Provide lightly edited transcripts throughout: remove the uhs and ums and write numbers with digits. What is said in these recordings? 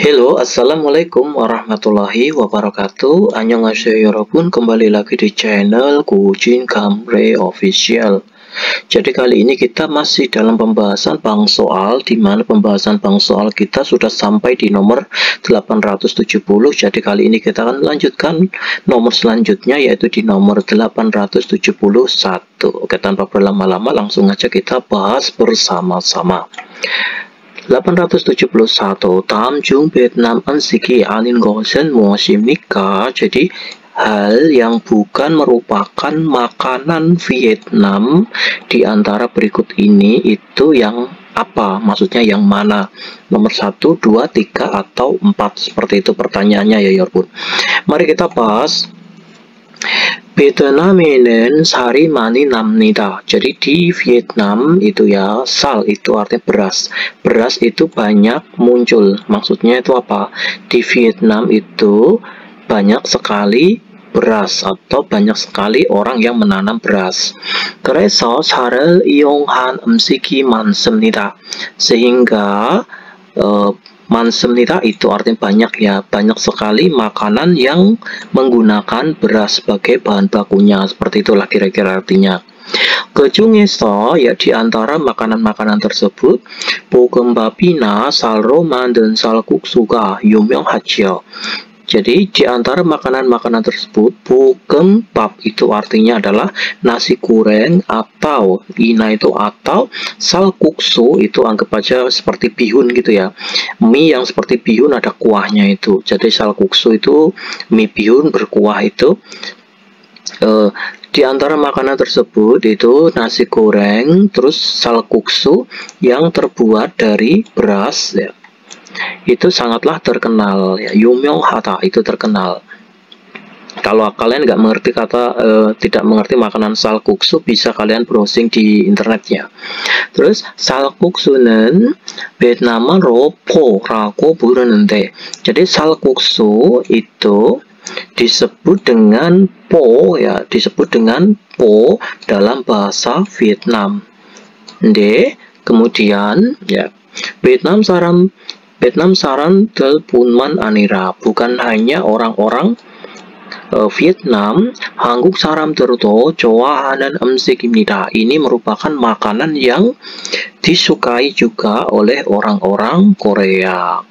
Halo, assalamualaikum warahmatullahi wabarakatuh. Annyeonghaseyo 여러분, kembali lagi di channel Gujin Gamre Official. Jadi kali ini kita masih dalam pembahasan bank soal, di mana pembahasan bank soal kita sudah sampai di nomor 870. Jadi kali ini kita akan melanjutkan nomor selanjutnya, yaitu di nomor 871. Oke, tanpa berlama-lama langsung aja kita bahas bersama-sama. 871 다음 중 베트남 음식이 아닌 것은 무엇입니까? Jadi hal yang bukan merupakan makanan Vietnam di antara berikut ini itu yang apa? Maksudnya yang mana? Nomor 1, 2, 3, atau 4? Seperti itu pertanyaannya ya Yorpun. Mari kita bahas. 베트남에는 살이 많이 납니다. Jadi di Vietnam itu ya, sal itu artinya beras. Beras itu banyak muncul. Maksudnya itu apa? Di Vietnam itu banyak sekali beras atau banyak sekali orang yang menanam beras. 그래서 살을 이용한 음식이 많습니다. Sehingga 많습니다 itu artinya banyak ya, banyak sekali makanan yang menggunakan beras sebagai bahan bakunya, seperti itulah kira-kira artinya. 그중에서 ya di antara makanan-makanan tersebut 볶음밥이나 쌀로 만든 쌀국수가 유명하죠. Jadi di antara makanan-makanan tersebut, 볶음밥 itu artinya adalah nasi goreng, atau ina itu atau salkuksu itu anggap aja seperti bihun gitu ya. Mie yang seperti bihun ada kuahnya itu. Jadi salkuksu itu mie bihun berkuah itu. Di antara makanan tersebut itu nasi goreng, terus salkuksu yang terbuat dari beras ya. Itu sangatlah terkenal ya, 유명하다 itu terkenal. Kalau kalian nggak mengerti tidak mengerti makanan salkuksu, bisa kalian browsing di internetnya. Terus salkuksu는 베트남어로 포라고 부르는데, jadi salkuksu itu disebut dengan po ya, disebut dengan po dalam bahasa Vietnam. Kemudian ya, Vietnam saran punman anira, bukan hanya orang-orang Vietnam, 한국 사람들도 좋아하는 음식입니다. Ini merupakan makanan yang disukai juga oleh orang-orang Korea.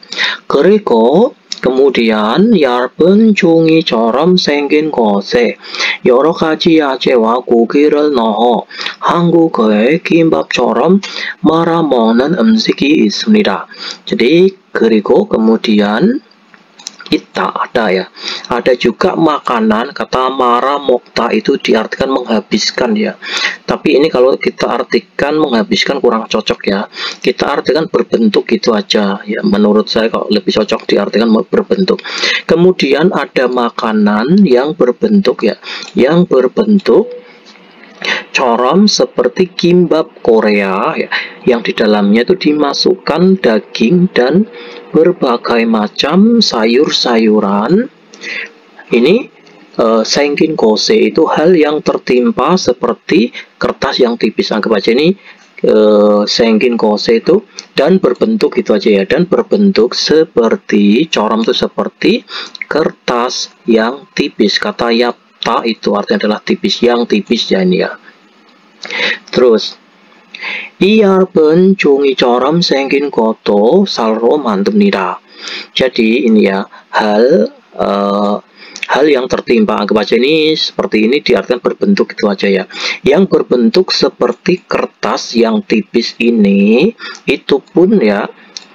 그리고 kemudian 얇은 종이처럼 생긴 것에 여러 가지 야채와 고기를 넣어 한국의 김밥처럼 말아 먹는 음식이 있습니다. Jadi 그리고 kemudian kita ada ya, ada juga makanan, kata mara mokta itu diartikan menghabiskan ya, tapi ini kalau kita artikan menghabiskan kurang cocok ya, kita artikan berbentuk gitu aja ya, menurut saya kalau lebih cocok diartikan berbentuk. Kemudian ada makanan yang berbentuk ya, yang berbentuk corom seperti kimbap Korea ya, yang di dalamnya itu dimasukkan daging dan berbagai macam sayur-sayuran. Ini 생긴 것에 itu hal yang tertimpa seperti kertas yang tipis, anggap aja ini 생긴 것에 itu dan berbentuk itu aja ya, dan berbentuk seperti corom itu seperti kertas yang tipis. Kata yapta itu artinya adalah tipis, yang tipis ya ini ya. Terus 이 얇은 종이처럼 생긴 것도 쌀로 만듭니다. Jadi ini ya, hal yang tertimpa, anggap aja ini seperti ini diartikan berbentuk itu aja ya. Yang berbentuk seperti kertas yang tipis ini, itu pun ya,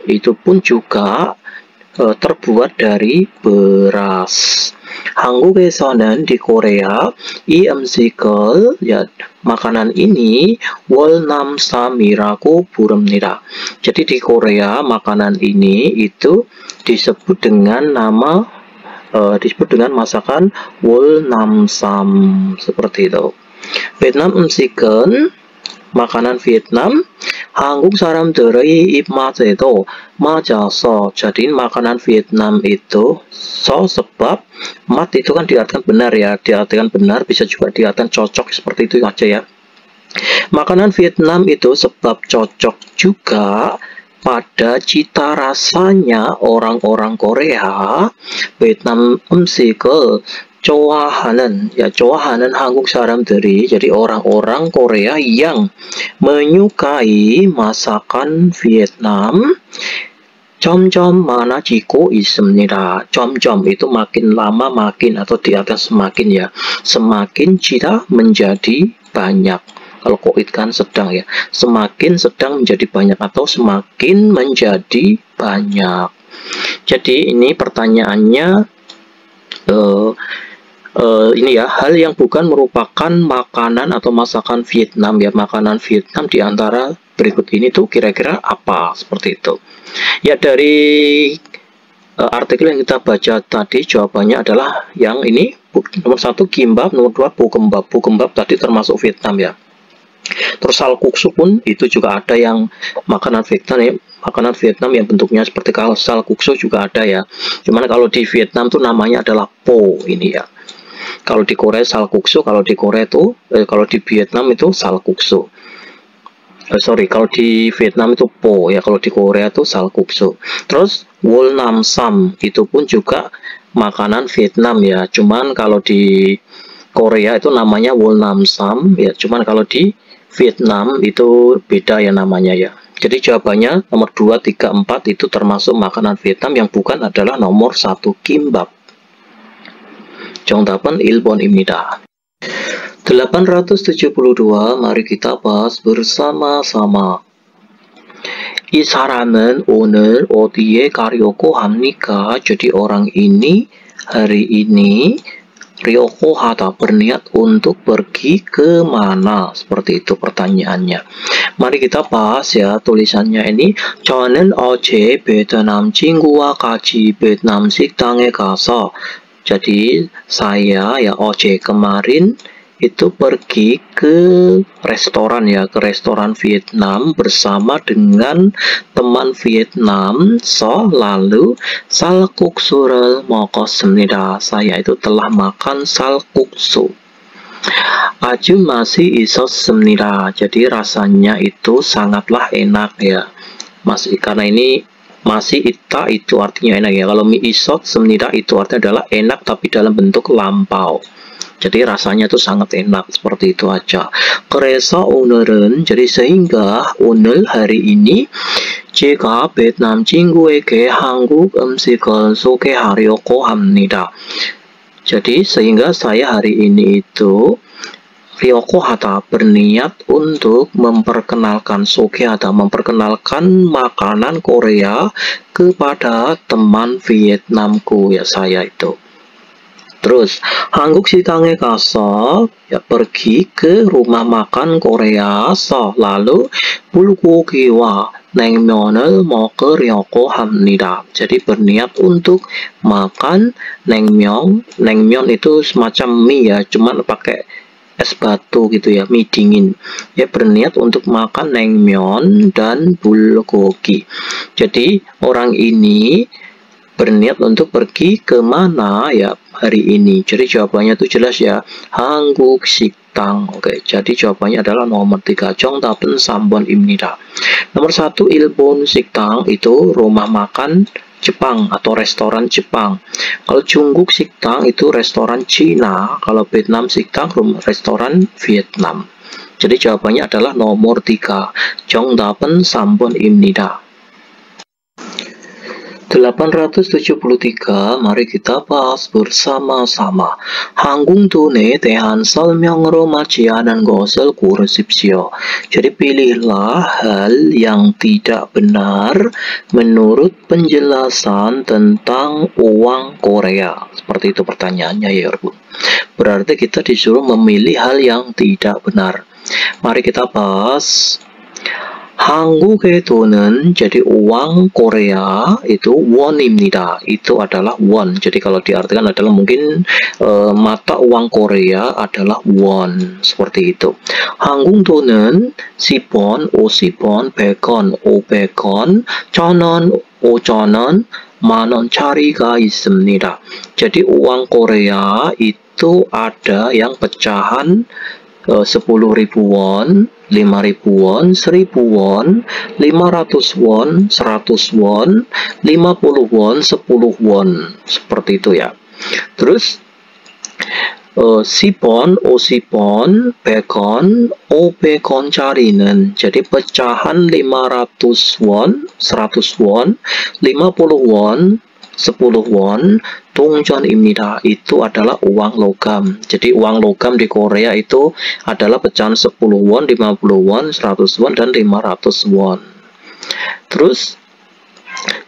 itu pun juga terbuat dari beras. 한국에서는 di Korea 이 음식을 ya, makanan ini 월남쌈이라고 부릅니다. Jadi di Korea makanan ini itu disebut dengan nama disebut dengan masakan 월남쌈, seperti itu. Vietnam 음식은 makanan Vietnam 한국 사람들의 입맛에도 맞아서, jadi makanan Vietnam itu sebab mat itu kan diartikan benar ya, diartikan benar, bisa juga diartikan cocok, seperti itu aja ya. Makanan Vietnam itu sebab cocok juga pada cita rasanya orang-orang Korea, Vietnam 음식을 좋아하는, ya 좋아하는 한국 사람들이, jadi orang-orang Korea yang menyukai masakan Vietnam 점점 많아지고 있습니다. 점점 itu makin lama makin, atau di atas semakin ya. Semakin tidak menjadi banyak. Kalau koit kan sedang ya. Semakin sedang menjadi banyak atau semakin menjadi banyak. Jadi ini pertanyaannya ini ya, hal yang bukan merupakan makanan atau masakan Vietnam ya. Makanan Vietnam di antara berikut ini tuh kira-kira apa? Seperti itu. Ya, dari artikel yang kita baca tadi jawabannya adalah yang ini. Nomor 1 kimbap, nomor 2 bukembap. Bukembap tadi termasuk Vietnam ya. Terus salkuksu pun itu juga ada yang makanan Vietnam ya. Makanan Vietnam yang bentuknya seperti salkuksu juga ada ya. Cuman kalau di Vietnam tuh namanya adalah po ini ya. Kalau di Korea salkuksu, kalau di Korea itu kalau di Vietnam itu salkuksu. Kalau di Vietnam itu po ya, kalau di Korea itu salkuksu. Terus wol nam sam itu pun juga makanan Vietnam ya. Cuman kalau di Korea itu namanya wol nam sam ya. Cuman kalau di Vietnam itu beda ya namanya ya. Jadi jawabannya nomor 2, 3, 4 itu termasuk makanan Vietnam, yang bukan adalah nomor 1 kimbap. 정답은 1번입니다. 872, mari kita bahas bersama-sama. 이 사람은 오늘 어디에 가려고 합니까? Jadi orang ini hari ini Ryoko hata berniat untuk pergi ke mana? Seperti itu pertanyaannya. Mari kita bahas ya tulisannya ini. 저는 어제 베트남 친구와 같이 베트남 식당에 가서. Jadi saya ya 어제 kemarin itu pergi ke restoran ya, ke restoran Vietnam bersama dengan teman Vietnam. Lalu salkuksu를 먹었습니다. Saya itu telah makan salkuksu. 아주 맛이 있었습니다. Jadi rasanya itu sangatlah enak ya. Karena ini masih ita itu artinya enak ya. Kalau mi isot semnida itu artinya adalah enak tapi dalam bentuk lampau. Jadi rasanya itu sangat enak, seperti itu aja. 그래서 오늘은, jadi sehingga 오늘 hari ini 제가 베트남 친구에게 한국 음식을 소개하려고 합니다. Jadi sehingga saya hari ini itu Ryoko hata berniat untuk memperkenalkan sokeada, memperkenalkan makanan Korea kepada teman Vietnamku ya, saya itu. Terus 한국 식당에 가서 ya pergi ke rumah makan Korea. Lalu bulgogi와 냉면을 먹으려고 합니다. Jadi berniat untuk makan naengmyeon. Naengmyeon itu semacam mie ya, cuman pakai es batu gitu ya, mie dingin. Ya berniat untuk makan naengmyeon dan bulgogi. Jadi orang ini berniat untuk pergi ke mana ya hari ini. Jadi jawabannya itu jelas ya, 한국 식당. Oke, jadi jawabannya adalah nomor 3. 정답은 3번입니다. Nomor 1 일본 식당 itu rumah makan Jepang atau restoran Jepang. Kalau 중국 식당 itu restoran Cina. Kalau Vietnam 식당 restoran Vietnam. Jadi jawabannya adalah nomor 3. 정답은 3번입니다. 873, mari kita bahas bersama-sama. 한국 돈에 대한 설명으로 맞지 않은 것을 고르십시오. Jadi pilihlah hal yang tidak benar menurut penjelasan tentang uang Korea. Seperti itu pertanyaannya ya, Ibu. Berarti kita disuruh memilih hal yang tidak benar. Mari kita bahas. 한국의 돈은, jadi uang Korea itu won입니다. Itu adalah won. Jadi kalau diartikan adalah mungkin mata uang Korea adalah won. Seperti itu. 한국 돈은 10원, 50원, 100원, 500원, 1000원, 5000원, 만원짜리가 있습니다. Jadi uang Korea itu ada yang pecahan 10.000 won, 5.000 won, 1.000 won, 500 won, 100 won, 50 won, 10 won. Seperti itu ya. Terus sipon, 500 100원짜리는 jadi pecahan 500 won, 100 won, 50 won, 10 won, 동전입니다. Itu adalah uang logam. Jadi uang logam di Korea itu adalah pecahan 10 won, 50 won, 100 won, dan 500 won. Terus,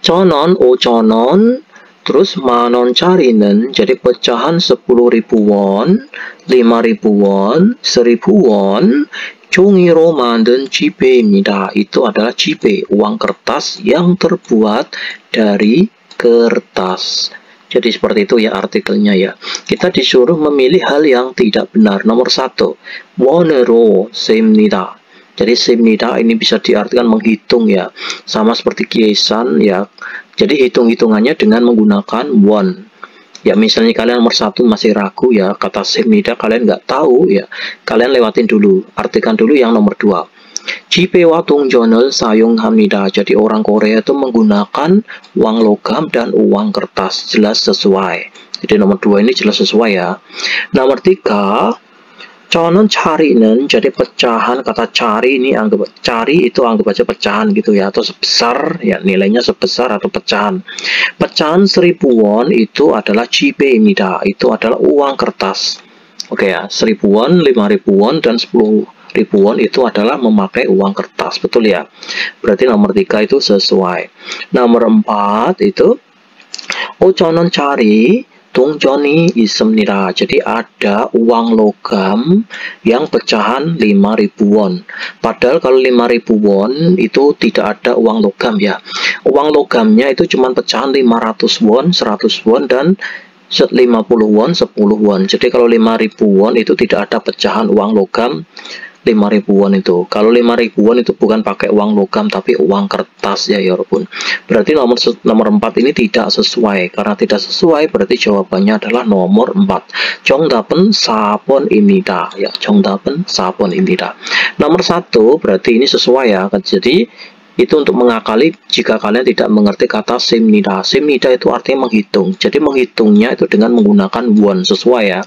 1,000원, 5,000원, terus 만원짜리는 jadi pecahan 10.000 won, 5.000 won, 1.000 won, 종이로 만든 지폐입니다. Itu adalah 지폐, uang kertas yang terbuat dari kertas. Jadi seperti itu ya artikelnya ya. Kita disuruh memilih hal yang tidak benar. Nomor 1, 원으로 셉니다. Jadi 셉니다 ini bisa diartikan menghitung ya. Sama seperti kiesan ya. Jadi hitung-hitungannya dengan menggunakan won. Ya misalnya kalian nomor 1 masih ragu ya, kata 셉니다 kalian nggak tahu ya, kalian lewatin dulu, artikan dulu yang nomor 2. 지폐와 동전을 사용합니다. Jadi orang Korea itu menggunakan uang logam dan uang kertas, jelas sesuai. Jadi nomor 2 ini jelas sesuai ya. Nomor 3, 저는 차리는 jadi pecahan, kata cari ini anggap cari itu anggap aja pecahan gitu ya, atau sebesar ya, nilainya sebesar atau pecahan. Pecahan 1.000 won itu adalah 지폐입니다. Itu adalah uang kertas. Oke ya, 1.000 won, 5.000 won, dan 10.000 won itu adalah memakai uang kertas. Betul ya? Berarti nomor 3 itu sesuai. Nomor 4 itu 5,000원짜리 동전이 있습니다. Jadi ada uang logam yang pecahan 5.000 won. Padahal kalau 5.000 won itu tidak ada uang logam ya. Uang logamnya itu cuma pecahan 500 won, 100 won, dan 50 won, 10 won. Jadi kalau 5.000 won itu tidak ada pecahan uang logam 5.000 won itu. Kalau 5.000 won itu bukan pakai uang logam tapi uang kertas ya walaupun. Berarti nomor 4 ini tidak sesuai. Karena tidak sesuai berarti jawabannya adalah nomor 4. 정답은 4번입니다. Ya, 정답은 4번입니다. Nomor 1 berarti ini sesuai ya. Jadi itu untuk mengakali jika kalian tidak mengerti kata 셉니다. 셉니다 itu artinya menghitung. Jadi menghitungnya itu dengan menggunakan won, sesuai ya.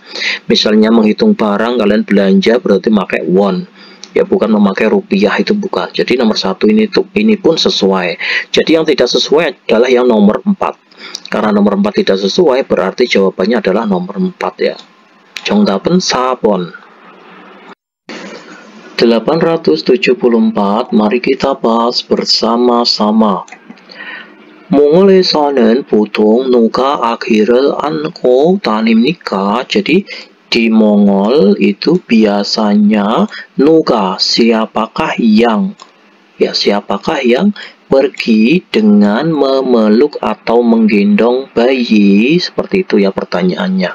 Misalnya menghitung barang kalian belanja berarti pakai won. Ya bukan memakai rupiah, itu bukan. Jadi nomor 1 ini pun sesuai. Jadi yang tidak sesuai adalah yang nomor 4. Karena nomor 4 tidak sesuai berarti jawabannya adalah nomor 4 ya. 정답은 4번. 874, mari kita bahas bersama-sama. 몽골에서는 보통 누가 아기를 안고 다닙니까? Jadi di Mongol itu biasanya nuga, siapakah yang pergi dengan memeluk atau menggendong bayi, seperti itu ya pertanyaannya.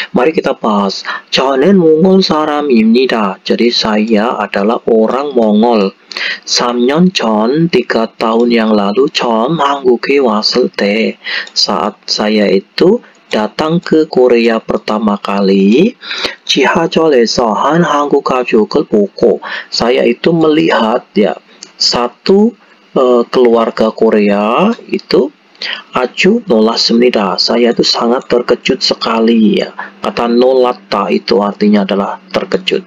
Mari kita bahas. 저는 몽골 사람입니다. Jadi saya adalah orang Mongol. 3년 전, 3 tahun yang lalu, 처음 한국에 왔을 때, saat saya itu datang ke Korea pertama kali, 지하철에서 한 한국 가족을 보고, saya itu melihat ya satu keluarga Korea itu 아주 놀랐습니다. Saya itu sangat terkejut sekali ya. Kata 놀랐다 itu artinya adalah terkejut.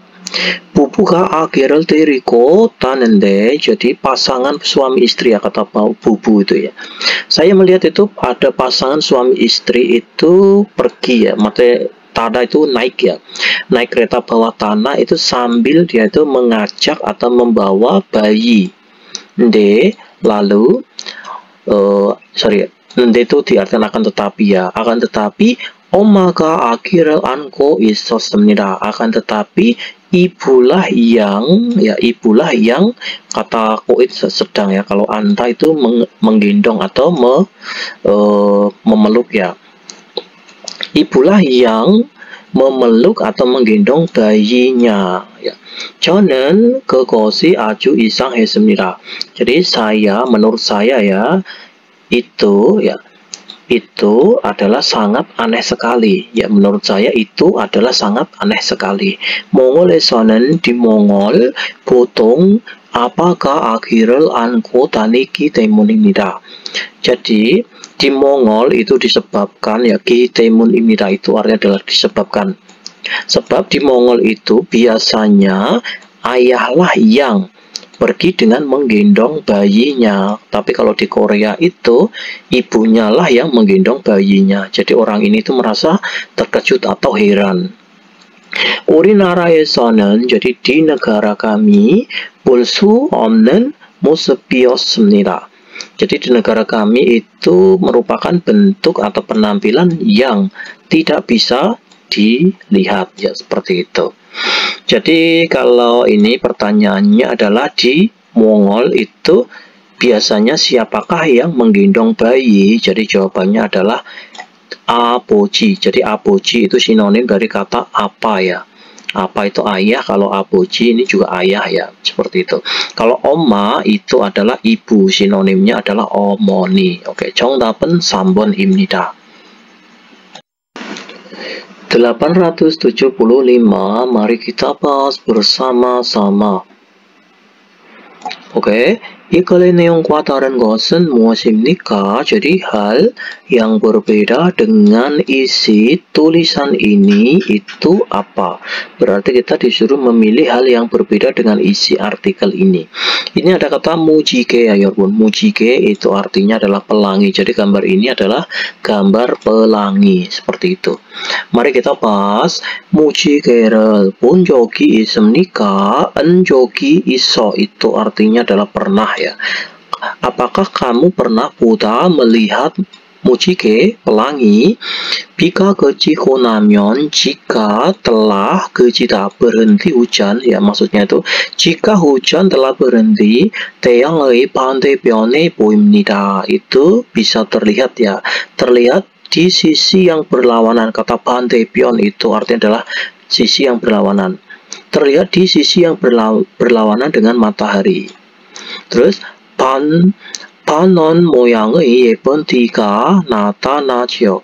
부부가 아기를 데리고 다는데, jadi pasangan suami istri ya, kata bubu itu ya. Saya melihat itu ada pasangan suami istri itu pergi ya, maksudnya tada itu naik ya, naik kereta bawah tanah itu sambil dia itu mengajak atau membawa bayi. Lalu itu diartikan akan tetapi ya, akan tetapi 엄마가 아기를 안고 있었습니다. akan tetapi ibulah yang kata koit sedang ya, kalau anta itu menggendong atau memeluk ya. Ibulah yang memeluk atau menggendong bayinya ya. 저는 그것이 아주 이상했습니다. Jadi menurut saya ya itu ya itu adalah sangat aneh sekali. Ya, menurut saya itu adalah sangat aneh sekali. 몽골에서는 di Mongol 보통 아빠가 아기를 안고 다니기 때문입니다. Jadi di Mongol itu disebabkan ya ki temun입니다 itu artinya adalah disebabkan. Sebab di Mongol itu biasanya ayahlah yang pergi dengan menggendong bayinya. Tapi kalau di Korea itu ibunya lah yang menggendong bayinya. Jadi orang ini tuh merasa terkejut atau heran. 우리나라에서는 jadi di negara kami 볼 수 없는 모습이었습니다. Jadi di negara kami itu merupakan bentuk atau penampilan yang tidak bisa dilihat, ya seperti itu. Jadi kalau ini pertanyaannya adalah di Mongol itu biasanya siapakah yang menggendong bayi? Jadi jawabannya adalah aboji. Jadi aboji itu sinonim dari kata apa ya. Apa itu ayah, kalau aboji ini juga ayah ya, seperti itu. Kalau oma itu adalah ibu, sinonimnya adalah omoni. Oke, 정답은 3번입니다. 875, mari kita bahas bersama-sama. Oke, 이글의 내용과 다른 것은 무엇입니까? Jadi hal yang berbeda dengan isi tulisan ini itu apa? Berarti kita disuruh memilih hal yang berbeda dengan isi artikel ini. Ini ada kata mujige ya Yorgun. Mujige itu artinya adalah pelangi. Jadi gambar ini adalah gambar pelangi seperti itu. Mari kita bahas. 무지개를 본 적이 있습니까? 은 적이 있어. Itu artinya adalah pernah ya. Apakah kamu pernah melihat mujige, pelangi? 비가 그치고 나면 jika telah kejida berhenti hujan ya, maksudnya itu jika hujan telah berhenti 태양의 반대편에 보입니다. Itu bisa terlihat ya, terlihat di sisi yang berlawanan. Kata 반대편 itu artinya adalah sisi yang berlawanan. Terlihat di sisi yang berlawanan dengan matahari. Terus 반원 모양의 예쁜 띠가 나타나죠.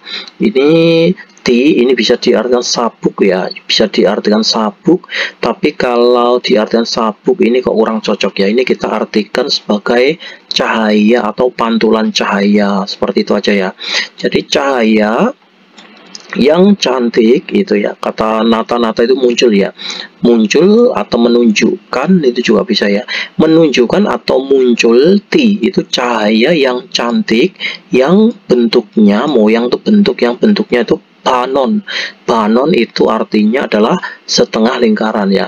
ini bisa diartikan sabuk ya, bisa diartikan sabuk, tapi kalau diartikan sabuk ini kok kurang cocok ya. Ini kita artikan sebagai cahaya atau pantulan cahaya, seperti itu aja ya. Jadi cahaya yang cantik itu ya, kata nata-nata itu muncul ya, muncul atau menunjukkan itu juga bisa ya, menunjukkan atau muncul ti itu cahaya yang cantik yang bentuknya moyang tuh bentuk yang bentuknya itu banon. Banon itu artinya adalah setengah lingkaran ya.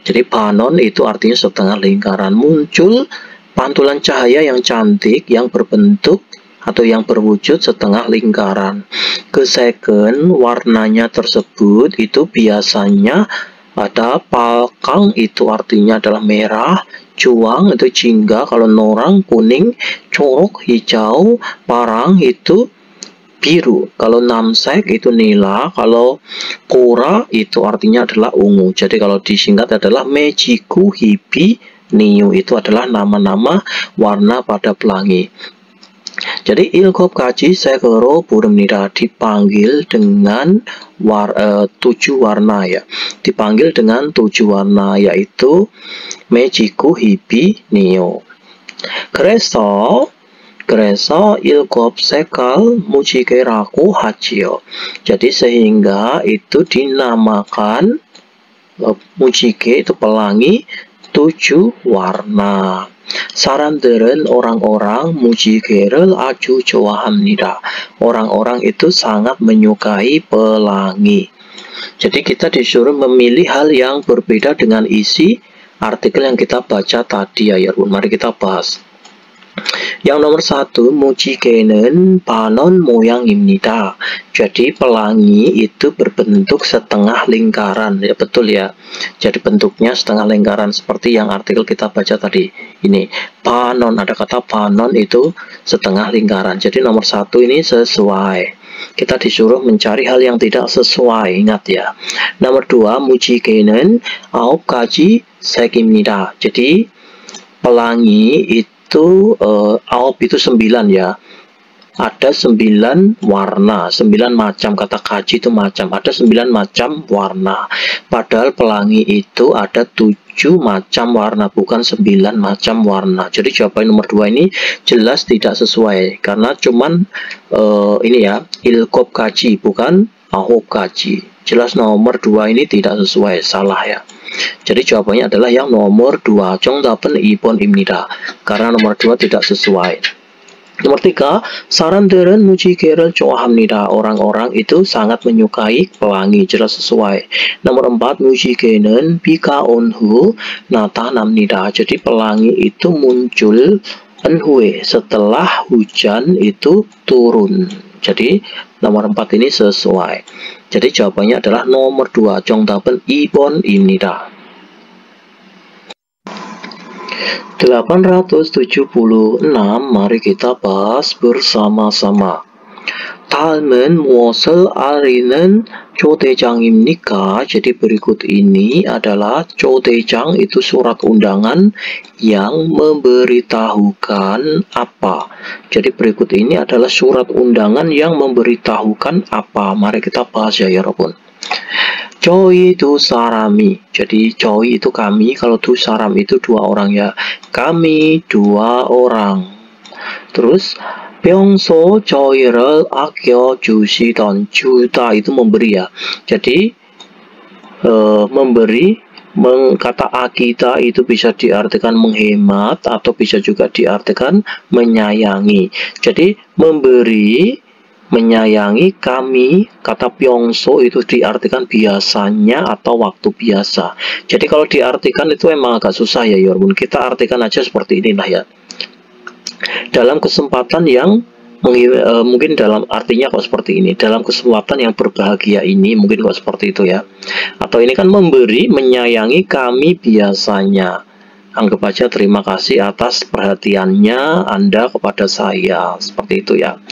Jadi banon itu artinya setengah lingkaran. Muncul pantulan cahaya yang cantik yang berbentuk atau yang berwujud setengah lingkaran. Keseken warnanya tersebut itu biasanya ada palkang itu artinya adalah merah, cuang itu jingga, kalau norang kuning, corok hijau, parang itu biru, kalau namsek itu nila, kalau kora itu artinya adalah ungu. Jadi kalau disingkat adalah mejiku, hibi, niu itu adalah nama-nama warna pada pelangi. Jadi ilkop kaji sekero burimnida dipanggil dengan 7 warna ya. Dipanggil dengan 7 warna yaitu mejiku, hibi, niu. 그래서 일곱 색깔 무지개라고 하지요. Jadi sehingga itu dinamakan mujige itu pelangi 7 warna. 사람들은 orang-orang 무지개를 아주 좋아합니다. Orang-orang itu sangat menyukai pelangi. Jadi kita disuruh memilih hal yang berbeda dengan isi artikel yang kita baca tadi ya Yarun. Mari kita bahas. Yang nomor 1, mujige는 banon moyang입니다. Jadi pelangi itu berbentuk setengah lingkaran, ya betul ya. Jadi bentuknya setengah lingkaran seperti yang artikel kita baca tadi. Ini banon, ada kata banon itu setengah lingkaran. Jadi nomor 1 ini sesuai. Kita disuruh mencari hal yang tidak sesuai, ingat ya. Nomor 2, mujige는 9가지 색입니다. Jadi pelangi itu 9 itu 9 ya. ada 9 warna, 9 macam. Kata kaji itu macam, ada 9 macam warna. Padahal pelangi itu ada 7 macam warna, bukan 9 macam warna. Jadi jawaban nomor 2 ini jelas tidak sesuai, karena cuman ini ya, ilkop kaji, bukan ahok kaji. Jelas nomor 2 ini tidak sesuai, salah ya. Jadi jawabannya adalah yang nomor 2, 정답은 2번입니다. Karena nomor 2 tidak sesuai. Nomor 3, 사람들은 무지개를 좋아합니다. Orang-orang itu sangat menyukai pelangi, jelas sesuai. Nomor 4, 무지개는 비가 온 후 나타납니다. Jadi pelangi itu muncul enhue, setelah hujan itu turun. Jadi nomor 4 ini sesuai. Jadi jawabannya adalah nomor 2, 정답은 2번입니다. 876, mari kita bahas bersama-sama. 다음은 무엇을 알리는 초대장입니까? Jadi berikut ini adalah 초대장, itu surat undangan yang memberitahukan apa. Jadi berikut ini adalah surat undangan yang memberitahukan apa. Mari kita bahas ya 여러분. 저희 두 사람이, jadi 저희 itu kami, kalau 두 사람 itu 2 orang ya, kami 2 orang. Terus 평소 저희를 아껴주시던, 주다 itu memberi ya, jadi memberi, kata akita itu bisa diartikan menghemat atau bisa juga diartikan menyayangi. Jadi memberi, menyayangi kami, kata pyongso itu diartikan biasanya atau waktu biasa. Jadi kalau diartikan itu emang agak susah ya 여러분. Kita artikan aja seperti inilah ya. Dalam kesempatan yang mungkin dalam artinya kok seperti ini, dalam kesempatan yang berbahagia ini, mungkin kok seperti itu ya. Atau ini kan memberi, menyayangi kami biasanya. Anggap aja terima kasih atas perhatiannya Anda kepada saya, seperti itu ya.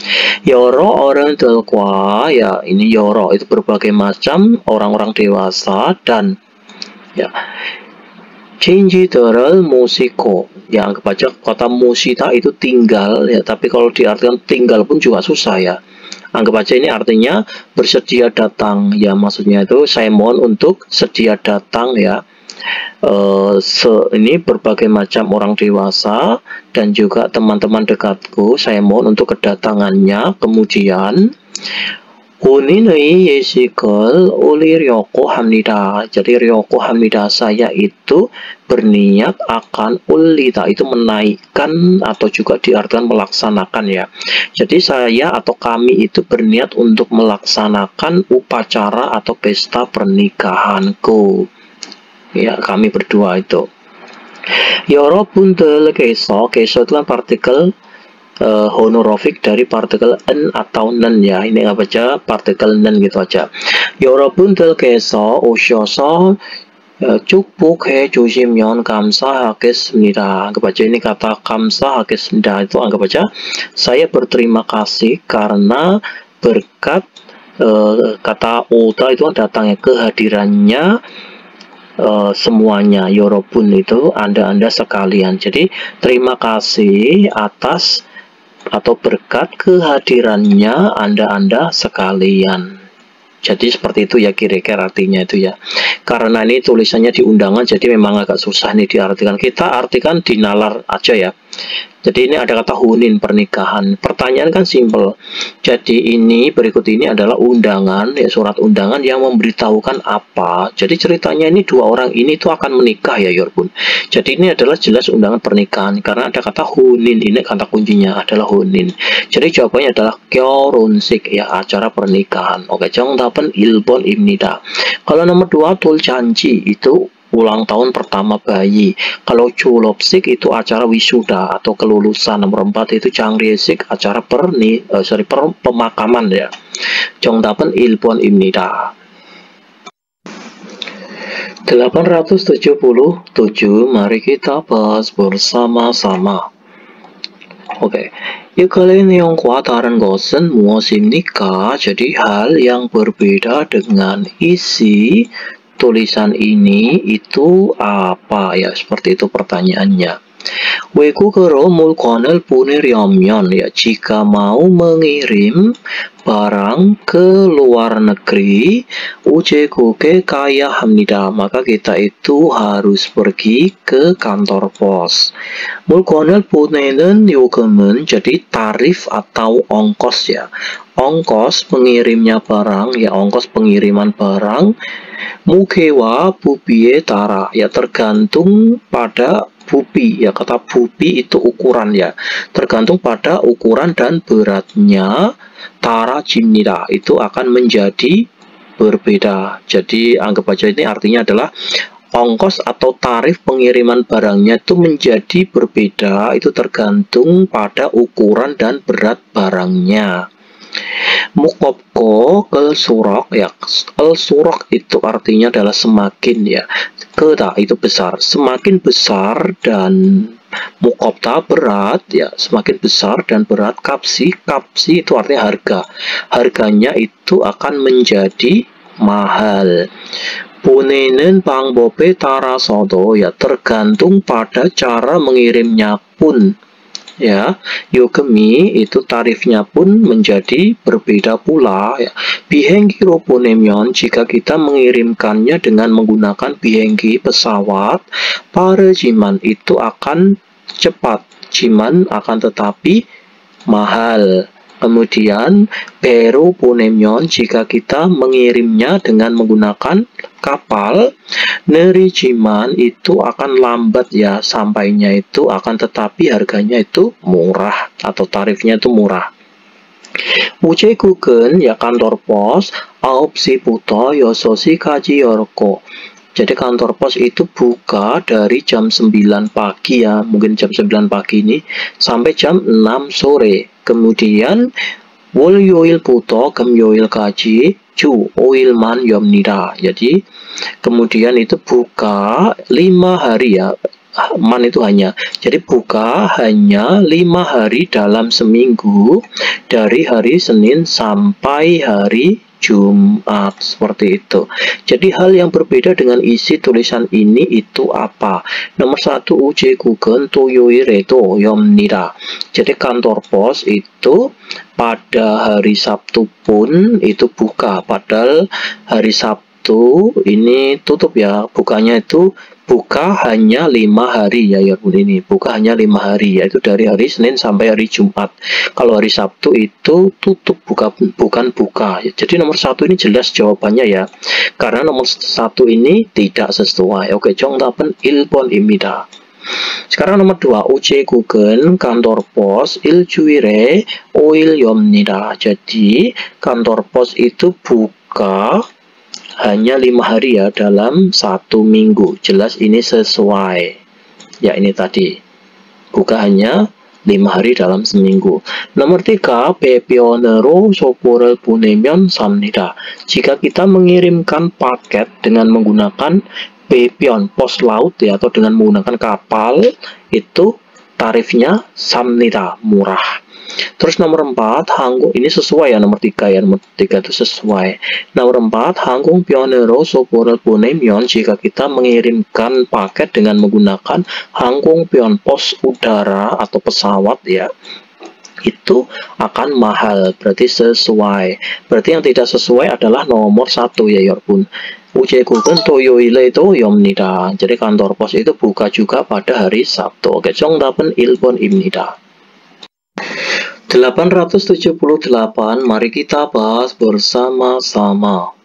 Yoro 어른들과, ya ini yoro itu berbagai macam orang-orang dewasa, dan ya 친지들을 모시고, ya anggap aja kata musita itu tinggal ya, tapi kalau diartikan tinggal pun juga susah ya. Anggap aja ini artinya bersedia datang ya, maksudnya itu saya mohon untuk sedia datang ya. Ini berbagai macam orang dewasa dan juga teman-teman dekatku, saya mohon untuk kedatangannya. Kemudian 본인의 예식을 올리려고 합니다. Jadi 려고 합니다, saya itu berniat akan ulita, itu menaikkan atau juga diartikan melaksanakan ya. Jadi saya atau kami itu berniat untuk melaksanakan upacara atau pesta pernikahanku. Ya, kami berdua itu. 여러분들께서, keso itu kan partikel honorific dari partikel en atau nen ya. Ini apa aja, partikel nen gitu aja. 여러분들께서 오셔서 축복해 주시면 감사하겠습니다. Anggap aja ini kata 감사하겠습니다 itu anggap aja saya berterima kasih karena berkat kata oda itu datangnya, kehadirannya semuanya, yorobun itu anda sekalian. Jadi terima kasih atas atau berkat kehadirannya anda sekalian. Jadi seperti itu ya kira-kira artinya itu ya. Karena ini tulisannya di undangan, jadi memang agak susah nih diartikan. Kita artikan di nalar aja ya. Jadi ini ada kata hunin, pernikahan. Pertanyaan kan simpel. Jadi ini berikut ini adalah undangan ya, surat undangan yang memberitahukan apa. Jadi ceritanya ini 2 orang ini tuh akan menikah ya Yorbun. Jadi ini adalah jelas undangan pernikahan karena ada kata hunin, ini kata kuncinya adalah hunin. Jadi jawabannya adalah 결혼식 ya, acara pernikahan. Oke, 정답은 1번입니다. Kalau nomor 2 돌잔치 itu ulang tahun pertama bayi. Kalau 졸업식 itu acara wisuda atau kelulusan. Nomor 4 itu 장례식, acara pemakaman ya. 정답은 1번입니다. 877, mari kita bahas bersama-sama. Oke, 이kaleniong과 다른 것은 무엇입니까? Jadi hal yang berbeda dengan isi tulisan ini itu apa ya, seperti itu pertanyaannya. 외국으로 물건을 보내려면 ya jika mau mengirim barang ke luar negeri 우체국에 가야 합니다. maka kita itu harus pergi ke kantor pos. 물건을 보내는 요금은 jadi tarif atau ongkos ya. ongkos pengirimnya barang ya, ongkos pengiriman barang. mukewa bubi에 따라 ya, tergantung pada bubi ya, kata bubi itu ukuran ya, tergantung pada ukuran dan beratnya. tarajimnida itu akan menjadi berbeda. Jadi anggap aja ini artinya adalah ongkos atau tarif pengiriman barangnya itu menjadi berbeda, itu tergantung pada ukuran dan berat barangnya. Mukopko kel surok ya, kel surok itu artinya adalah semakin ya, keda itu besar, semakin besar, dan mukopta berat ya, semakin besar dan berat. kapsi itu artinya harga, harganya itu akan menjadi mahal. 보내는 방법에 따라서도 ya, tergantung pada cara mengirimnya pun ya, 요금이 itu tarifnya pun menjadi berbeda pula ya. 비행기로 보내면 jika kita mengirimkannya dengan menggunakan 비행기 pesawat, 빠르지만 itu akan cepat, jiman akan tetapi mahal. Kemudian 배로 보내면 jika kita mengirimnya dengan menggunakan kapal, 느리지만 itu akan lambat ya, sampainya itu akan tetapi harganya itu murah atau tarifnya itu murah. 우체국은 ya, kantor pos 9시부터 6시까지 열고. Jadi kantor pos itu buka dari jam 9 pagi ya, mungkin jam 9 pagi ini sampai jam 6 sore. Kemudian 월요일부터 금요일까지 주 5일만 엽니다. Jadi kemudian itu buka 5 hari ya, man itu hanya, jadi buka hanya 5 hari dalam seminggu, dari hari Senin sampai hari Jumat, seperti itu. Jadi hal yang berbeda dengan isi tulisan ini itu apa? Nomor 1, 우체국은 토요일에도 엽니다. Jadi kantor pos itu pada hari Sabtu pun itu buka, padahal hari Sabtu ini tutup ya, bukanya itu buka hanya 5 hari ya, ini buka hanya 5 hari, yaitu dari hari Senin sampai hari Jumat. Kalau hari Sabtu itu tutup, bukan buka ya. Jadi nomor 1 ini jelas jawabannya ya, karena nomor 1 ini tidak sesuai. Oke, 정답은 1번입니다. sekarang nomor 2, 우체국은 kantor pos 일주일에 5일 엽니다. Jadi kantor pos itu buka hanya 5 hari ya, dalam 1 minggu. Jelas ini sesuai ya, ini tadi buka hanya 5 hari dalam seminggu. Nomor 3, 배변으로 소포를 보내면 삽니다. Jika kita mengirimkan paket dengan menggunakan 배변, pos laut ya, atau dengan menggunakan kapal, itu tarifnya 삽니다, murah. Terus nomor 4, 항공, ini sesuai ya, nomor 3 ya, nomor 3 itu sesuai. Nomor 4, 항공편으로 소포를 보내면, jika kita mengirimkan paket dengan menggunakan 항공편, pos udara atau pesawat ya, itu akan mahal, berarti sesuai. Berarti yang tidak sesuai adalah nomor 1 ya, 여러분. 우체국은 토요일에도 엽니다. Jadi kantor pos itu buka juga pada hari Sabtu. Oke, 정답은 1번입니다. 878, mari kita bahas bersama-sama.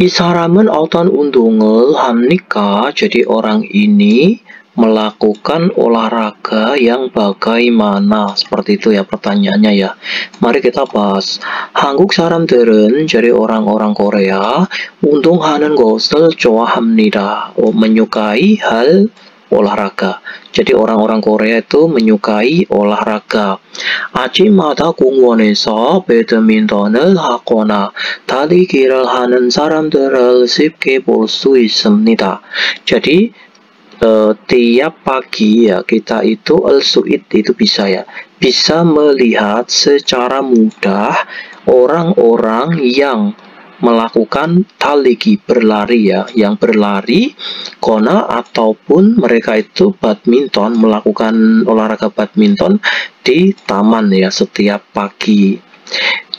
이 사람은 어떤 운동을 합니까? Jadi orang ini melakukan olahraga yang bagaimana? Seperti itu ya pertanyaannya ya. Mari kita bahas. 한국 사람들은, jadi orang-orang Korea, 운동하는 것을 좋아합니다. menyukai hal olahraga. Jadi orang-orang Korea itu menyukai olahraga. 아침마다 공원에서 배드민턴을 하거나 달리기를 하는 사람들을 쉽게 볼 수 있습니다. Jadi tiap pagi ya, kita itu al-su'id itu bisa ya, bisa melihat secara mudah orang-orang yang melakukan taliki, berlari ya, yang berlari, kona ataupun mereka itu badminton, melakukan olahraga badminton di taman ya setiap pagi.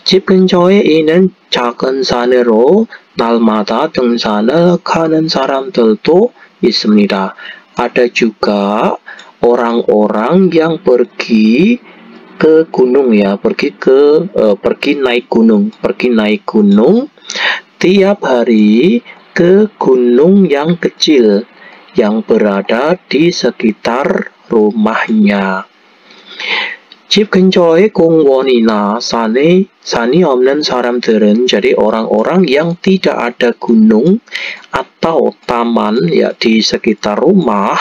집 근처에 있는 작은 산으로 날마다 등산을 가는 사람들도 있습니다. Ada juga orang-orang yang pergi ke gunung ya, pergi naik gunung tiap hari ke gunung yang kecil yang berada di sekitar rumahnya. 집 근처에 공원이나 산이 없는 사람들은, jadi orang-orang yang tidak ada gunung atau taman ya di sekitar rumah.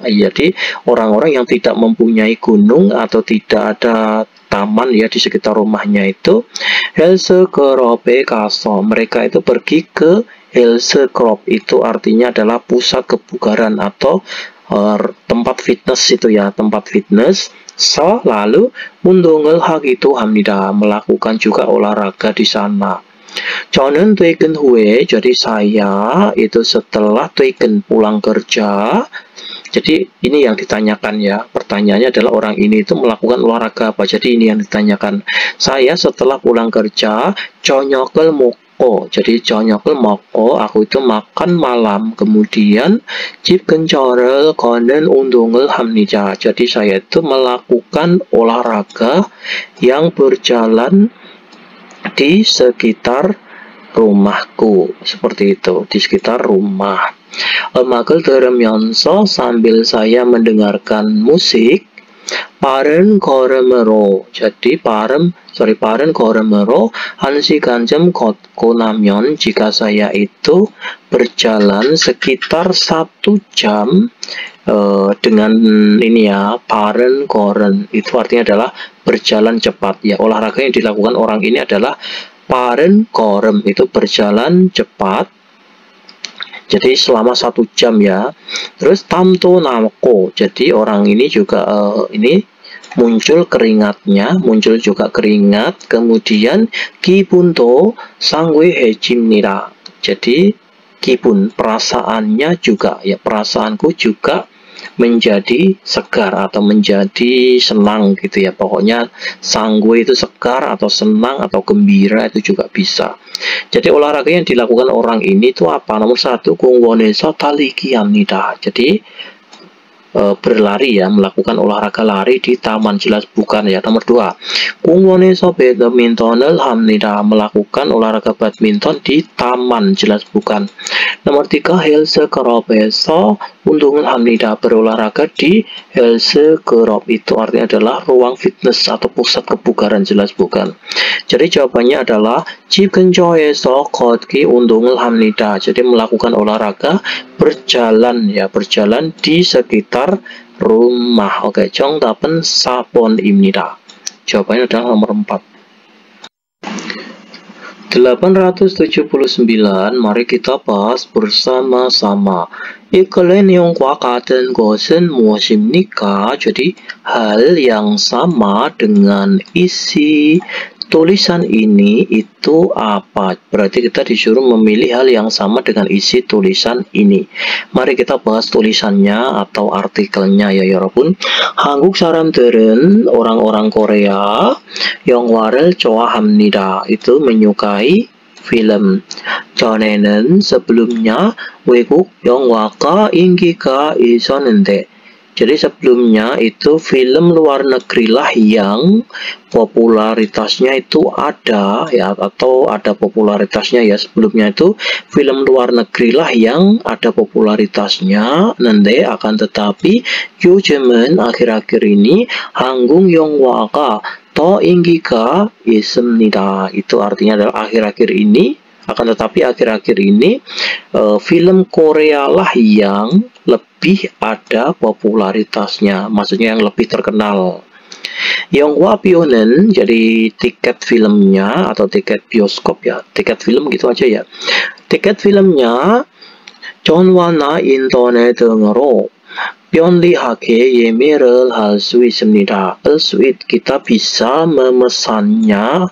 Jadi orang-orang yang tidak mempunyai gunung atau tidak ada taman ya di sekitar rumahnya itu 헬스클럽에 가서, mereka itu pergi ke 헬스클럽, itu artinya adalah pusat kebugaran atau tempat fitness itu ya, tempat fitness. Lalu 운동을 하기도 합니다, melakukan juga olahraga di sana. 저는 퇴근 후에, jadi saya itu setelah 퇴근, pulang kerja. Jadi ini yang ditanyakan ya, pertanyaannya adalah orang ini itu melakukan olahraga apa. Jadi ini yang ditanyakan. Saya setelah pulang kerja, 저녁을 먹고, jadi 저녁을 먹고, aku itu makan malam, kemudian 집 근처를 걷는 운동을 합니다. Jadi saya itu melakukan olahraga yang berjalan di sekitar rumahku, seperti itu, di sekitar rumah. 음악을 들으면서, sambil saya mendengarkan musik, 빠른 걸음으로, jadi 빠른 걸음으로 1시간쯤 걷고 나면, jika saya itu berjalan sekitar 1 jam dengan ini ya, 빠른 걸음, itu artinya adalah berjalan cepat ya. Olahraga yang dilakukan orang ini adalah 빠른 걸음, itu berjalan cepat. Jadi selama 1 jam ya. Terus 땀도 남고, jadi orang ini juga ini muncul keringatnya, muncul juga keringat. Kemudian 기분도 상쾌해집니다. jadi 기분, perasaannya juga ya, perasaanku juga menjadi segar atau menjadi senang gitu ya. Pokoknya sanggue itu segar atau senang atau gembira, itu juga bisa. Jadi olahraga yang dilakukan orang ini itu apa? Nomor 1, 공원에서 달리기합니다. Jadi berlari ya, melakukan olahraga lari di taman, jelas bukan ya. Nomor 2, 공원에서 배드민턴을 합니다. Melakukan olahraga badminton di taman, jelas bukan. Nomor 3, 헬스클럽에서 운동을 합니다. Berolahraga di 헬스클럽, itu artinya adalah ruang fitness atau pusat kebugaran, jelas bukan. Jadi jawabannya adalah 집 근처에서 걷기 운동을 합니다. Jadi melakukan olahraga berjalan ya, berjalan di sekitar rumah. Oke, 정답은 4번입니다. jawabannya adalah nomor 4. 879, mari kita bahas bersama-sama. 이클레니온과 같은 것은 무엇입니까? Jadi hal yang sama dengan isi tulisan ini itu apa? Berarti kita disuruh memilih hal yang sama dengan isi tulisan ini. Mari kita bahas tulisannya atau artikelnya ya 여러분. 한국 사람들은, orang-orang Korea, 영화를 좋아합니다. Itu menyukai film. 전에는, sebelumnya, 외국 영화가 인기가 있었는데, jadi sebelumnya itu film luar negeri lah yang popularitasnya itu ada ya, atau ada popularitasnya ya. Sebelumnya itu film luar negeri lah yang ada popularitasnya. Nanti akan tetapi 요즘은, akhir-akhir ini, 한국 영화가 더 인기가 있습니다. Itu artinya adalah akhir-akhir ini, akan tetapi akhir-akhir ini film Korea lah yang lebih ada popularitasnya, maksudnya yang lebih terkenal. 영화표는, jadi tiket filmnya atau tiket bioskop ya, tiket film gitu aja ya. tiket filmnya 전화나 인터넷 등으로 편리하게 예매를 할 수 있습니다. kita bisa memesannya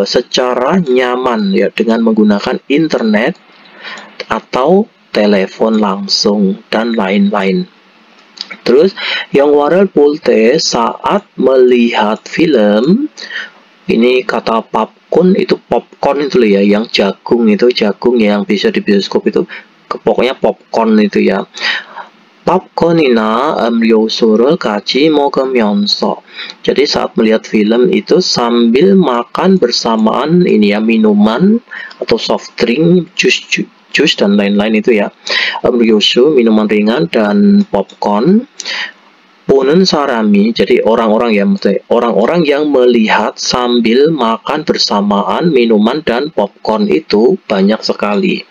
secara nyaman ya dengan menggunakan internet atau telepon langsung dan lain-lain. Terus yang waral pulte saat melihat film, ini kata popcorn itu ya, yang jagung yang bisa di bioskop itu, pokoknya popcorn itu ya. popcorn이나 음료수를 같이 먹으면서. Jadi saat melihat film itu sambil makan bersamaan ini ya, minuman atau soft drink, jus dan lain-lain itu ya. 음료수 minuman ringan dan popcorn. 보는 사람이, jadi orang-orang yang melihat sambil makan bersamaan minuman dan popcorn itu banyak sekali.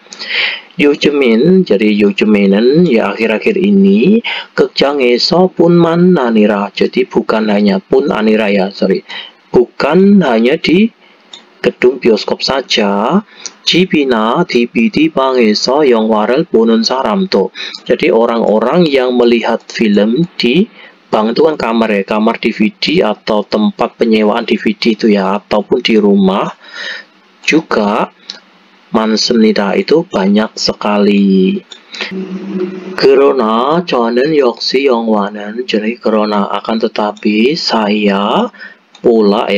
요즘엔, jadi 요즘에는 ya akhir-akhir ini 극장에서 뿐만 아니라, jadi bukan hanya bukan hanya di gedung bioskop saja, 집이나 DVD 방에서 영화를 보는 사람도. Jadi orang-orang yang melihat film di bang itu kan kamar ya, kamar DVD atau tempat penyewaan DVD itu ya, ataupun di rumah juga 많습니다. itu banyak sekali. 그러나 저는 역시 영화는, jadi karena akan tetapi saya pula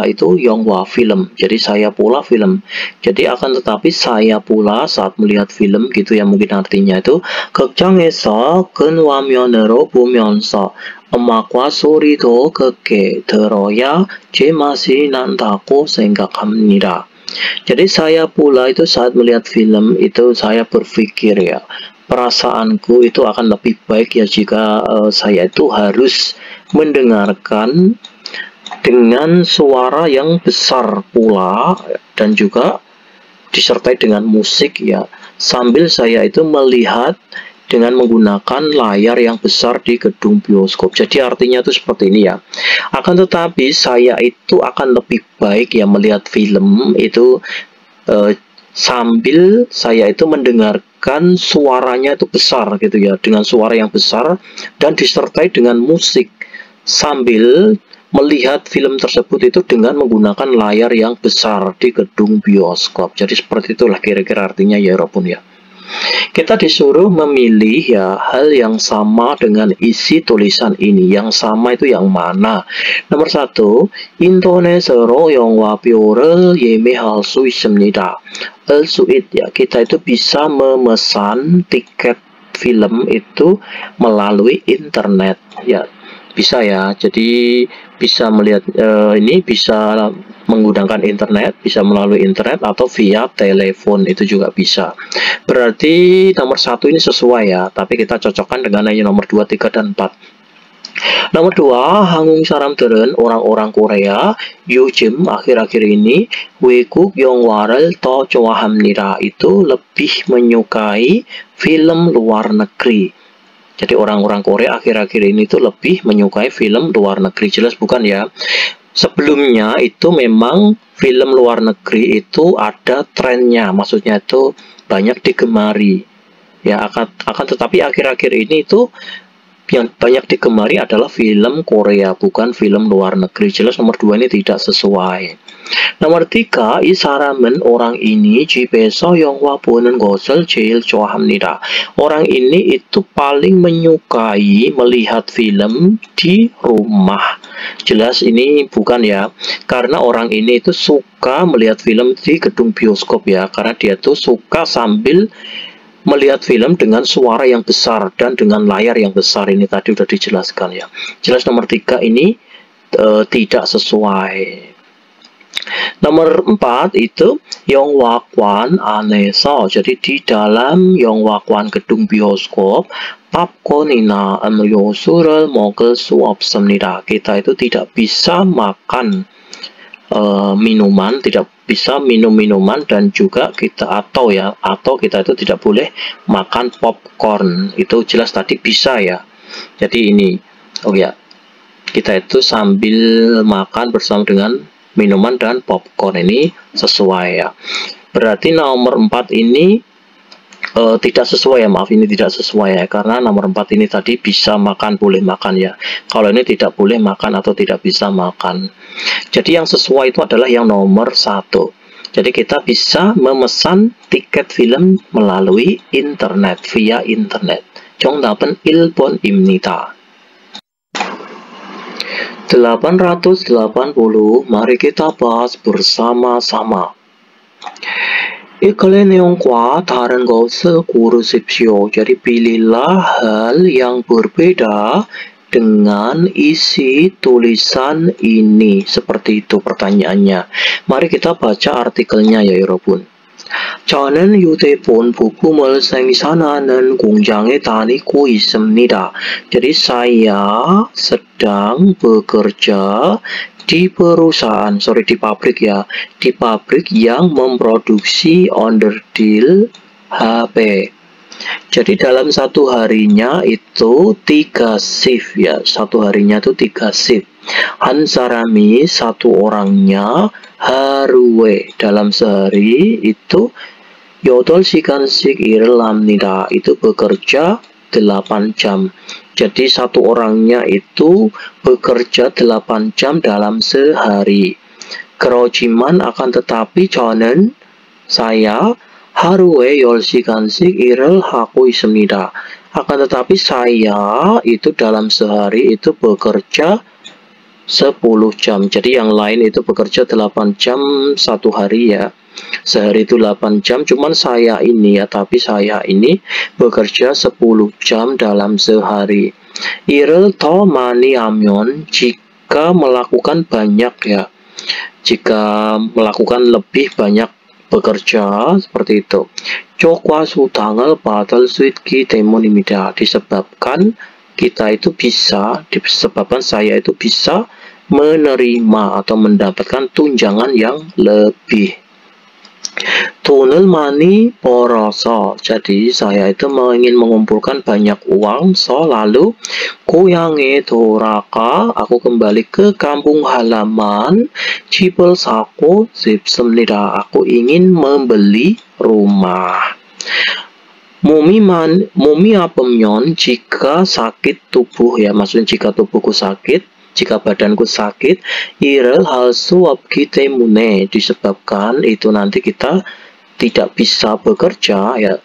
itu 영화 film. Jadi saya pula film. Jadi akan tetapi saya pula saat melihat film gitu ya, mungkin artinya itu 극장에서 큰 화면으로 보면서 음악과 소리도 크게 들어야 제맛이 난다고 생각합니다. Jadi saya pula itu saat melihat film itu saya berpikir ya, perasaanku itu akan lebih baik ya jika saya itu harus mendengarkan dengan suara yang besar pula dan juga disertai dengan musik ya, sambil saya itu melihat dengan menggunakan layar yang besar di gedung bioskop. Jadi artinya itu seperti ini ya. Akan tetapi saya itu akan lebih baik ya melihat film itu sambil saya itu mendengarkan suaranya itu besar gitu ya, dengan suara yang besar dan disertai dengan musik, sambil melihat film tersebut itu dengan menggunakan layar yang besar di gedung bioskop. Jadi seperti itulah kira-kira artinya ya Robun ya. Kita disuruh memilih ya hal yang sama dengan isi tulisan ini. Yang sama itu yang mana? Nomor 1, 인터넷으로 영화표를 예매할 수 있습니다. ya, kita itu bisa memesan tiket film itu melalui internet ya. Bisa ya, jadi bisa melihat ini bisa menggunakan internet, bisa melalui internet atau via telepon itu juga bisa. Berarti nomor 1 ini sesuai ya, tapi kita cocokkan dengan nomor 2, 3, dan 4. Nomor 2, 한국 사람들은, orang-orang Korea 요즘 akhir-akhir ini 외국 영화를 더 좋아합니다. Itu lebih menyukai film luar negeri. Jadi orang-orang Korea akhir-akhir ini tuh lebih menyukai film luar negeri. Jelas bukan ya? Sebelumnya itu memang film luar negeri itu ada trennya, maksudnya itu banyak digemari. Ya, akan tetapi akhir-akhir ini itu yang banyak digemari adalah film Korea, bukan film luar negeri. Jelas nomor 2 ini tidak sesuai. Nomor 3, 이 사람은, orang ini 집에서 영화 보는 것을 제일 좋아합니다. Orang ini itu paling menyukai melihat film di rumah. Jelas ini bukan ya, karena orang ini itu suka melihat film di gedung bioskop ya, karena dia tuh suka sambil melihat film dengan suara yang besar dan dengan layar yang besar. Ini tadi sudah dijelaskan ya. Jelas nomor 3 ini tidak sesuai. Nomor 4 itu 영화관 안에서, jadi di dalam 영화관 gedung bioskop, popcorn이나 음료수를 먹을 수 없습니다. Kita itu tidak bisa makan minuman, tidak bisa minum minuman, dan juga kita atau kita itu tidak boleh makan popcorn. Itu jelas tadi bisa ya. Jadi ini kita itu sambil makan bersama dengan minuman dan popcorn, ini sesuai ya. Berarti nomor 4 ini tidak sesuai ya, maaf, ini tidak sesuai ya, karena nomor 4 ini tadi bisa makan, boleh makan ya. Kalau ini tidak boleh makan atau tidak bisa makan. Jadi yang sesuai itu adalah yang nomor 1. Jadi kita bisa memesan tiket film melalui internet, via internet. 정답은 1번입니다. 880, mari kita bahas bersama-sama. iklan neong과 다른 것을 고르십시오. Jadi pilihlah hal yang berbeda dengan isi tulisan ini. Seperti itu pertanyaannya. Mari kita baca artikelnya ya 여러분. 저는 휴대폰 부품을 생산하는 공장에 다니고 있습니다. Jadi saya sedang bekerja di perusahaan, di pabrik ya, di pabrik yang memproduksi onderdil HP. Jadi dalam satu harinya itu 3 shift ya, satu harinya itu 3 shift. 한 사람이 satu orangnya haruwe dalam sehari itu 8시간씩 일을 합니다. Itu bekerja 8 jam. Jadi satu orangnya itu bekerja 8 jam dalam sehari. 그렇지만 akan tetapi 저는 saya 하루에 10시간씩 일을 하고 있습니다. Akan tetapi saya itu dalam sehari itu bekerja 10 jam. Jadi yang lain itu bekerja 8 jam satu hari ya. Sehari itu 8 jam, cuman saya ini ya, tapi saya ini bekerja 10 jam dalam sehari. 일을 더 많이 하면 jika melakukan banyak ya. Jika melakukan lebih banyak bekerja seperti itu. 쪽과 수당을 받을 수 있기 때문입니다. Disebabkan kita itu bisa, disebabkan saya itu bisa menerima atau mendapatkan tunjangan yang lebih. 돈을 많이 벌어서, jadi saya itu ingin mengumpulkan banyak uang, lalu 고향에 돌아가, aku kembali ke kampung halaman, 집을 사고 싶습니다. Aku ingin membeli rumah. 몸이 아프면 jika sakit tubuh ya, maksudnya jika tubuhku sakit, jika badanku sakit, 일을 할 수 없기 때문에, disebabkan itu nanti kita tidak bisa bekerja ya.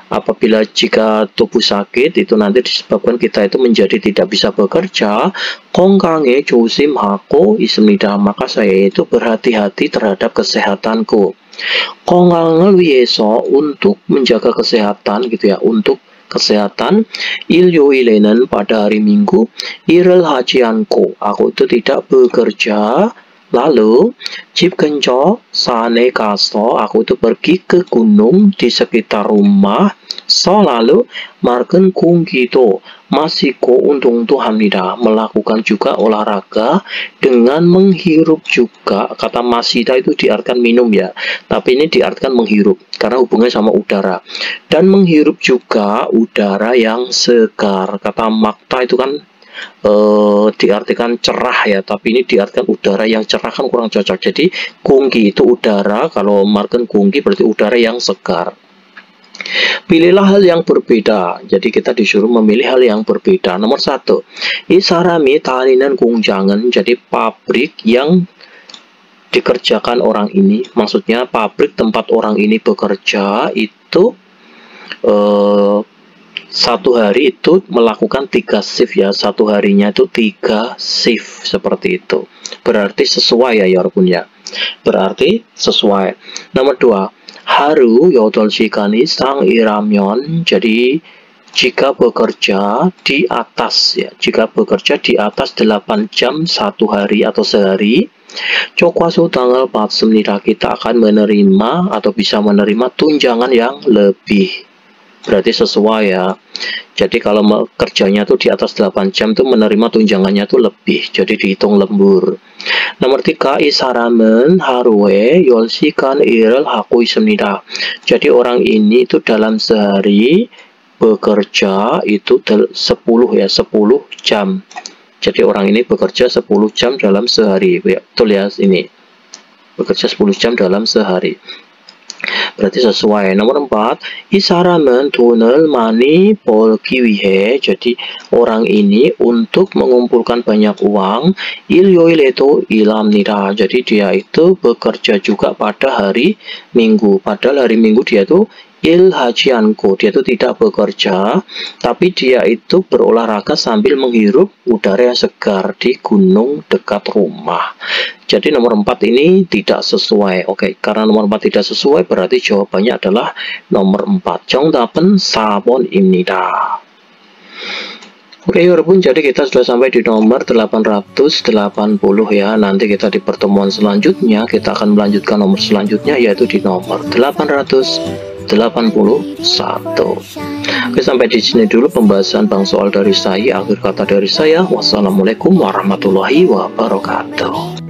Apabila jika tubuh sakit itu nanti disebabkan kita itu menjadi tidak bisa bekerja. 건강에 조심하고 있습니다. Maka saya itu berhati-hati terhadap kesehatanku. 건강을 위해서, untuk menjaga kesehatan gitu ya, untuk kesehatan. 일요일에는 pada hari Minggu, 일을 하지 않고, aku itu tidak bekerja. Lalu 집 근처 산에 가서, aku itu pergi ke gunung di sekitar rumah. Lalu 맑은 공기도 마시고 운동도 합니다. Melakukan juga olahraga dengan menghirup juga. Kata masida itu diartikan minum ya, tapi ini diartikan menghirup karena hubungannya sama udara. Dan menghirup juga udara yang segar. Kata makta itu kan diartikan cerah ya, tapi ini diartikan udara yang cerah kan kurang cocok. Jadi 공기 itu udara, kalau 맑은 공기 berarti udara yang segar. Pilihlah hal yang berbeda. Jadi kita disuruh memilih hal yang berbeda. Nomor 1, 이 사람이 다니는 공장은, jadi pabrik yang dikerjakan orang ini, maksudnya pabrik tempat orang ini bekerja itu satu hari itu melakukan 3 shift ya, satu harinya itu 3 shift seperti itu. Berarti sesuai ya 여러분 ya. Berarti sesuai. Nomor 2, haru 8시간 이상 일하면, jadi jika bekerja di atas ya, jika bekerja di atas 8 jam satu hari atau sehari, 쪽과수 당을 받습니다. Kita akan menerima atau bisa menerima tunjangan yang lebih. Berarti sesuai ya. Jadi kalau kerjanya tuh di atas 8 jam tuh menerima tunjangannya tuh lebih. Jadi dihitung lembur. Nomor 3, 이 사람은 하루에 10시간 일을 하고 있습니다. Jadi orang ini itu dalam sehari bekerja itu 10 ya, 10 jam. Jadi orang ini bekerja 10 jam dalam sehari. Betul ya ini. Bekerja 10 jam dalam sehari. berarti sesuai. Nomor 4, 이 사람은 돈을 많이 벌기 위해, jadi orang ini untuk mengumpulkan banyak uang, 일요일에도 일합니다. Jadi dia itu bekerja juga pada hari Minggu. Padahal hari Minggu dia tuh ilhaji 않고, dia itu tidak bekerja, tapi dia itu berolahraga sambil menghirup udara yang segar di gunung dekat rumah. Jadi nomor 4 ini tidak sesuai. Oke, karena nomor 4 tidak sesuai, berarti jawabannya adalah nomor 4. 정답은 4번입니다. Oke 여러분, jadi kita sudah sampai di nomor 880 ya. Nanti kita di pertemuan selanjutnya kita akan melanjutkan nomor selanjutnya, yaitu di nomor 881. Oke, sampai di sini dulu pembahasan bang soal dari saya. Akhir kata dari saya, wassalamualaikum warahmatullahi wabarakatuh.